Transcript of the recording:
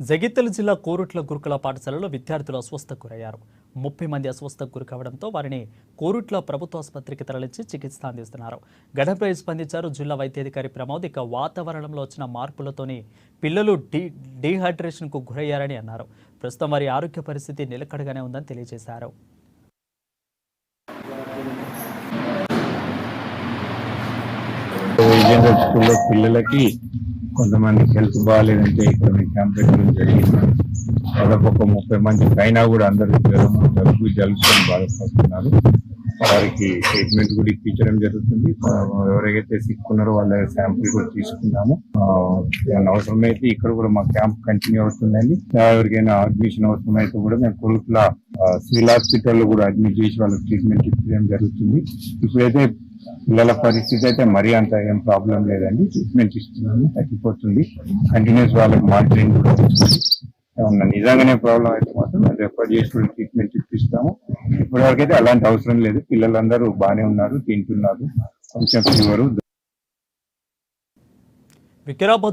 జగిత్యాల జిల్లా కోరుట్ల గురుకుల పాఠశాలలో విద్యార్థులు అస్వస్థకు గురయ్యారు. 30 మంది అస్వస్థకు గురి కావడంతో వారిని కోరుట్ల ప్రభుత్వ ఆసుపత్రికి తరలించి చికిత్స అందిస్తున్నారు. ఘటనపై స్పందించారు జిల్లా వైద్యాధికారి ప్రమోద్. ఇక వాతావరణంలో వచ్చిన మార్పులతోనే పిల్లలు డీహైడ్రేషన్కు గురయ్యారని అన్నారు. ప్రస్తుతం వారి ఆరోగ్య పరిస్థితి నిలకడగానే ఉందని తెలియజేశారు. స్కూల్లో పిల్లలకి కొంతమంది హెల్త్ బాగాలేదంటే ఇక్కడ క్యాంప్ పెట్టడం జరిగింది. దాదాపు ఒక 30 మంది పైన కూడా అందరూ జలుబుకొని బాధపడుతున్నారు. వారికి ట్రీట్మెంట్ కూడా ఇప్పించడం జరుగుతుంది. ఎవరైతే సిక్ ఉన్నారో వాళ్ళ శాంపుల్ కూడా తీసుకున్నాము. అవసరమైతే ఇక్కడ కూడా మా క్యాంప్ కంటిన్యూ అవుతుందండి. ఎవరికైనా అడ్మిషన్ అవసరమైతే కూడా మేము కొలుట్ల సివిల్ హాస్పిటల్ లో కూడా అడ్మిట్ చేసి వాళ్ళకి ట్రీట్మెంట్ ఇప్పించడం జరుగుతుంది. ఇప్పుడైతే పిల్లల పరిస్థితి అయితే మరీ అంత ఏం ప్రాబ్లం లేదండి. ట్రీట్మెంట్ ఇస్తున్నాము, తగ్గిపోతుంది. కంటిన్యూస్ వాళ్ళకి మానిటరింగ్ కూడా వస్తుంది. ఏమన్నా నిజంగానే ప్రాబ్లం అయితే మాత్రం రెఫర్ చేసి ట్రీట్మెంట్ ఇప్పిస్తాము. ఇప్పటివరకు అయితే అలాంటి అవసరం లేదు. పిల్లలందరూ బాగానే ఉన్నారు, తింటున్నారు. కొంచెం ఫీవరు